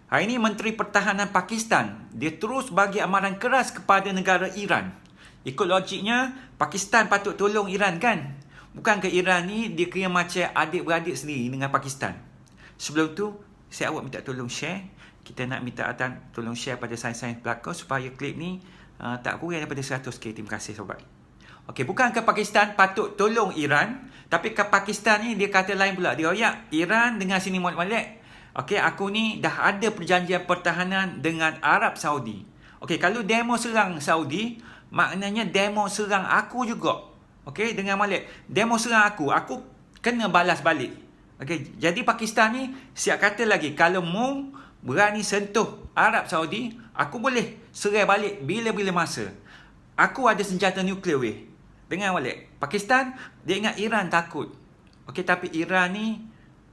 Hari ini Menteri Pertahanan Pakistan, dia terus bagi amaran keras kepada negara Iran. Ikut logiknya, Pakistan patut tolong Iran kan? Bukan ke Iran ni dia kira macam adik-beradik sendiri dengan Pakistan. Sebelum tu, saya awak minta tolong share. Kita nak minta tolong share pada sains-sains pelakon supaya klip ni tak kurang daripada 100k. Terima kasih sobat. Okey, bukan ke Pakistan patut tolong Iran, tapi ke Pakistan ni dia kata lain pula. Dia royak Iran dengan sini molek-molek. Okey, aku ni dah ada perjanjian pertahanan dengan Arab Saudi. Okey, kalau demo serang Saudi, maknanya demo serang aku juga. Okey, dengan molek. Demo serang aku kena balas balik. Okey, jadi Pakistan ni siap kata lagi, kalau mu berani sentuh Arab Saudi, aku boleh serai balik bila-bila masa. Aku ada senjata nuklear weh. Dengan molek. Pakistan, dia ingat Iran takut. Okey, tapi Iran ni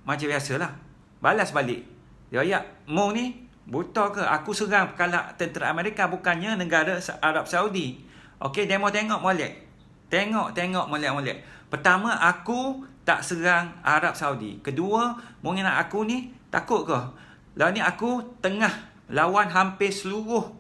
macam biasalah. Balas balik. Dia ayat, mu ni buta ke? Aku serang kalak tentera Amerika, bukannya negara Arab Saudi. Okey, demo tengok molek. Tengok molek-molek. Pertama, aku tak serang Arab Saudi. Kedua, mu ingat aku ni takut ke? Lalu ni aku tengah lawan hampir seluruh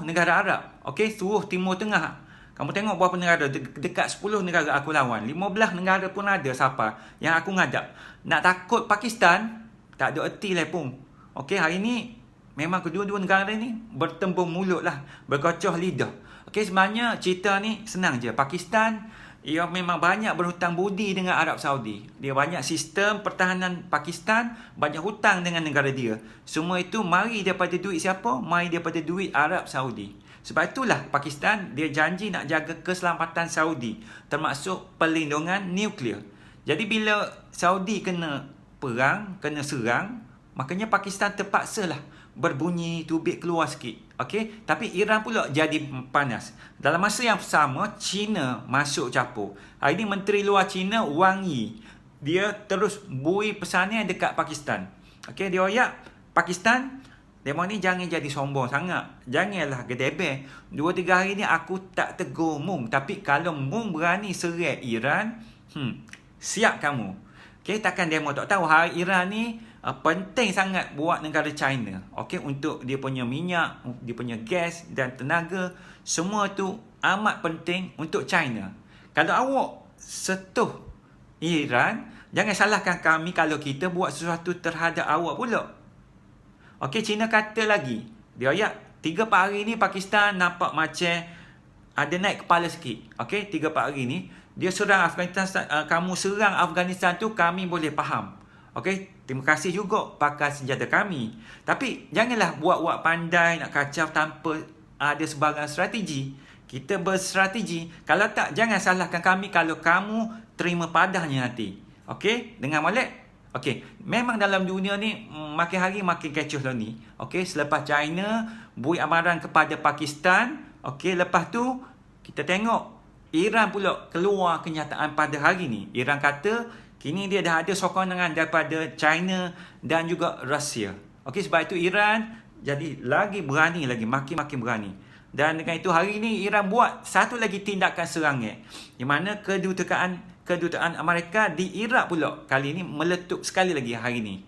negara Arab. Okey, seluruh Timur Tengah. Kamu tengok berapa negara, dekat 10 negara aku lawan. 15 negara pun ada siapa yang aku ngadap. Nak takut Pakistan, tak ada erti lah pun. Okey, hari ni memang kedua-dua negara ni bertembung mulut lah, berkocoh lidah. Okey, sebenarnya cerita ni senang je. Pakistan, ia memang banyak berhutang budi dengan Arab Saudi. Dia banyak sistem pertahanan Pakistan, banyak hutang dengan negara dia. Semua itu mari daripada duit siapa? Mari daripada duit Arab Saudi. Sebab itulah Pakistan dia janji nak jaga keselamatan Saudi, termasuk perlindungan nuklear. Jadi bila Saudi kena perang, kena serang, makanya Pakistan terpaksalah berbunyi tubik keluar sikit. Okey, tapi Iran pula jadi panas. Dalam masa yang sama, China masuk capur. Hari ini Menteri Luar China Wang Yi, dia terus bui pesannya dekat Pakistan. Okey, dia royak Pakistan, demo ni jangan jadi sombong sangat. Janganlah gedebel. 2-3 hari ni aku tak tegur mung. Tapi kalau mung berani serai Iran, siap kamu. Okay, takkan demo tak tahu. Hari Iran ni penting sangat buat negara China. Okay, untuk dia punya minyak, dia punya gas dan tenaga. Semua tu amat penting untuk China. Kalau awak setuh Iran, jangan salahkan kami kalau kita buat sesuatu terhadap awak pula. Okey, China kata lagi. Dia ayat 3-4 hari ni Pakistan nampak macam ada naik kepala sikit. Okey, 3-4 hari ni dia serang Afghanistan. Kamu serang Afghanistan tu kami boleh faham. Okey, terima kasih juga pakai senjata kami. Tapi janganlah buat-buat pandai nak kacau tanpa ada sebarang strategi. Kita berstrategi. Kalau tak, jangan salahkan kami kalau kamu terima padahnya nanti. Okey, dengan molek. Okey, memang dalam dunia ni makin hari makin kecoh lah ni. Okey, selepas China bui amaran kepada Pakistan, okey, lepas tu kita tengok Iran pula keluar kenyataan pada hari ni. Iran kata kini dia dah ada sokongan daripada China dan juga Rusia. Okey, sebab itu Iran jadi lagi berani lagi, makin berani. Dan dengan itu hari ni Iran buat satu lagi tindakan serangan, di mana kedutaan Amerika di Iraq pula kali ini meletup sekali lagi hari ini.